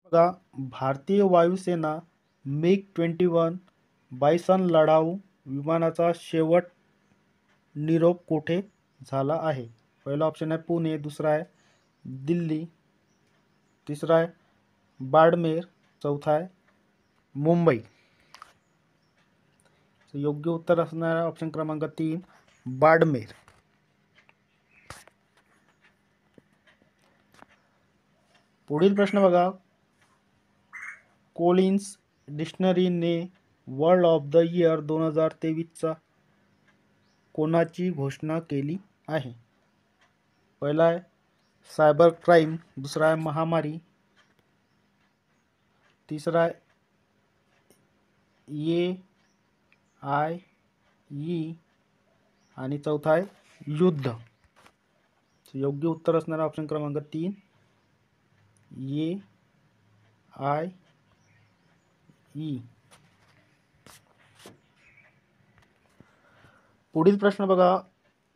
बघा, भारतीय वायुसेना मिग-21 बायसन लढाऊ विमानाचा शेवट निरोप कोठे झाला आहे? पहिला ऑप्शन आहे पुणे, दुसरा आहे दिल्ली, तिसरा आहे बाडमेर, चौथा आहे मुंबई. योग्य उत्तर असणार ऑप्शन क्रमांक 3 बाडमेर. पुढील प्रश्न बघा, कोलिन्स डिक्शनरीने वर्ल्ड ऑफ द इयर 2023चा कोणाची घोषणा केली आहे? पहिला आहे सायबर क्राईम, दुसरा आहे महामारी, तिसरा आहे AI आणि चौथा आहे युद्ध. योग्य उत्तर असणार ऑप्शन क्रमांक 3 AI. पुढील प्रश्न बघा,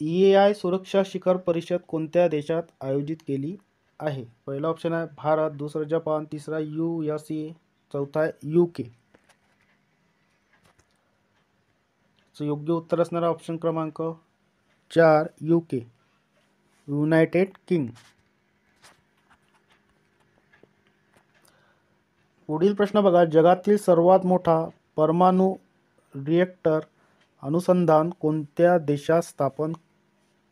AI सुरक्षा शिखर परिषद कोणत्या देशात आयोजित केली आहे? पहिला ऑप्शन आहे भारत, दुसरा जपान, तिसरा USA, चौथा आहे UK. योग्य उत्तर असणारा ऑप्शन क्रमांक 4 UK, युनायटेड किंग. पुढील प्रश्न बघा, जगातील सर्वात मोठा परमाणु रिएक्टर अनुसंधान कोणत्या देशात स्थापन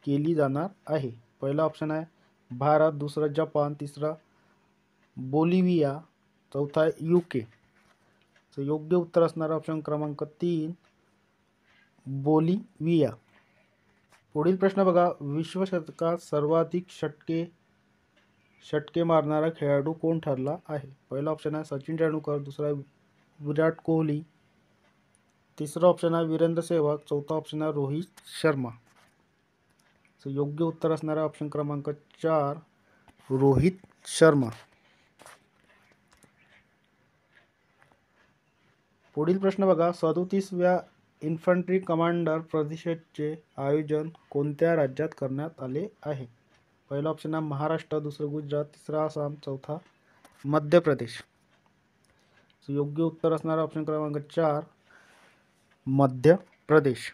केली जाणार आहे? पहिला ऑप्शन आहे भारत, दुसरा जपान, तिसरा बोलिव्हिया, चौथा आहे UK. योग्य उत्तर असणारा ऑप्शन क्रमांक 3 बोलिव्हिया. पुढील प्रश्न बघा, विश्वचषकात सर्वाधिक षटके मारणारा खेळाडू कोण ठरला आहे? पहिला ऑप्शन आहे सचिन तेंडुलकर, दुसरा विराट कोहली, तिसरा ऑप्शन आहे वीरेंद्र सहवाग, चौथा ऑप्शन आहे रोहित शर्मा. योग्य उत्तर असणारा ऑप्शन क्रमांक 4 रोहित शर्मा. पुढील प्रश्न बघा, 37व्या इन्फंट्री कमांडर परिषदेचे आयोजन कोणत्या राज्यात करण्यात आले आहे? पहिला ऑप्शन आहे महाराष्ट्र, दुसरं गुजरात, तिसरा आसाम, चौथा मध्य प्रदेश. योग्य उत्तर असणारा ऑप्शन क्रमांक 4 मध्य प्रदेश.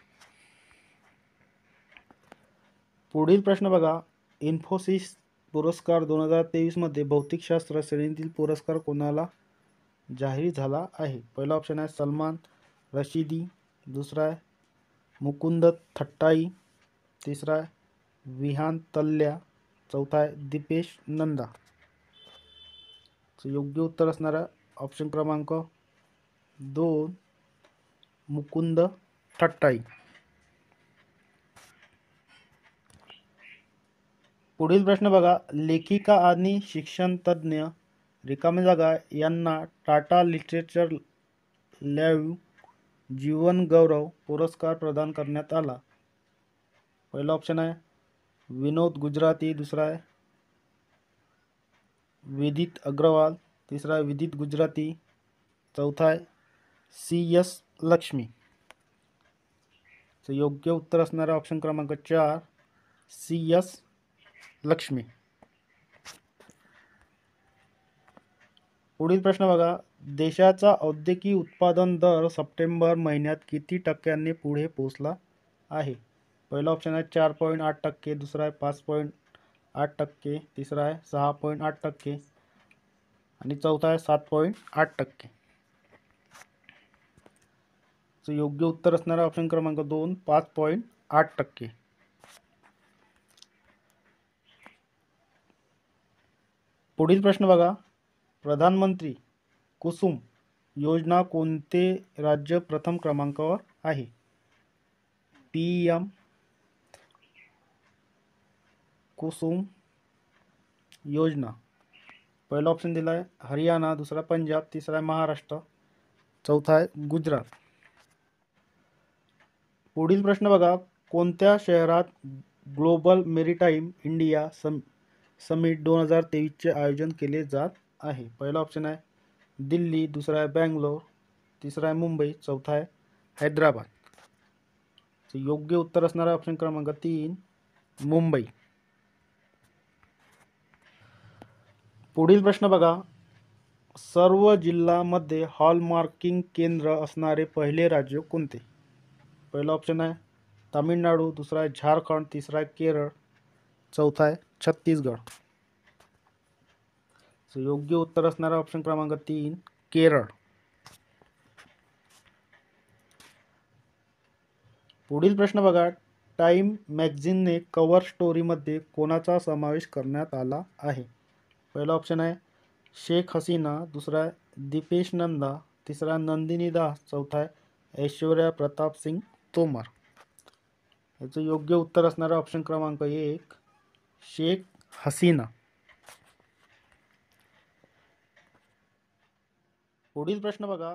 पुढील प्रश्न बघा, इन्फोसिस पुरस्कार 2023 मध्ये भौतिकशास्त्र श्रेणीतील पुरस्कार कोणाला जाहीर झाला आहे? पहिला ऑप्शन आहे सलमान रशिदी, दुसरा आहे मुकुंद थट्टाई, तिसरा आहे विहान तल्या, चौथा आहे दीपेश नंदा. योग्य उत्तर असणारा ऑप्शन क्रमांक 2 मुकुंद थट्टाई. पुढील प्रश्न बघा, लेखिका आणि शिक्षणतज्ज्ञ रिकामी जागा यांना टाटा लिटरेचर लाईव्ह जीवन गौरव पुरस्कार प्रदान करण्यात आला. पहिला ऑप्शन आहे विनोद गुजराती, दुसरा आहे विदित अग्रवाल, तिसरा आहे विदित गुजराती, चौथा आहे CS लक्ष्मी. योग्य उत्तर असणारा ऑप्शन क्रमांक 4 CS लक्ष्मी. पुढील प्रश्न बघा, देशाचा औद्योगिक उत्पादन दर सप्टेंबर महिन्यात किती टक्क्यांनी पुढे पोहोचला आहे? पहिला ऑप्शन आहे 4.8%, दुसरा आहे 5.8%, तिसरा आहे 6.8% आणि चौथा आहे 7.8%. योग्य उत्तर असणारा ऑप्शन क्रमांक 2 5.8%. पुढील प्रश्न बघा, प्रधानमंत्री कुसुम योजना कोणते राज्य प्रथम क्रमांकावर आहे? PM कुसुम योजना. पहिला ऑप्शन दिला आहे हरियाणा, दुसरा पंजाब, तिसरा आहे महाराष्ट्र, चौथा आहे गुजरात. पुढील प्रश्न बघा, कोणत्या शहरात ग्लोबल मेरीटाईम इंडिया समिट 2023चे आयोजन केले जात आहे? पहिला ऑप्शन आहे दिल्ली, दुसरा आहे बँगलोर, तिसरा आहे मुंबई, चौथा आहे हैदराबाद. योग्य उत्तर असणारा ऑप्शन क्रमांक 3 मुंबई. पुढील प्रश्न बघा, सर्व जिल्ह्यांमध्ये हॉलमार्किंग केंद्र असणारे पहिले राज्य कोणते? पहिला ऑप्शन आहे तामिळनाडू, दुसरा आहे झारखंड, तिसरा आहे केरळ, चौथा आहे छत्तीसगड. योग्य उत्तर असणारा ऑप्शन क्रमांक 3 केरळ. पुढील प्रश्न बघा. टाइम मॅगझिनने कव्हर स्टोरीमध्ये कोणाचा समावेश करण्यात आला आहे? पहिला ऑप्शन आहे शेख हसीना, दुसरा आहे दीपेश नंदा, तिसरा नंदिनी दास, चौथा आहे ऐश्वर्या प्रताप सिंग तोमर. याचं योग्य उत्तर असणारा ऑप्शन क्रमांक 1 शेख हसीना. पुढील प्रश्न बघा.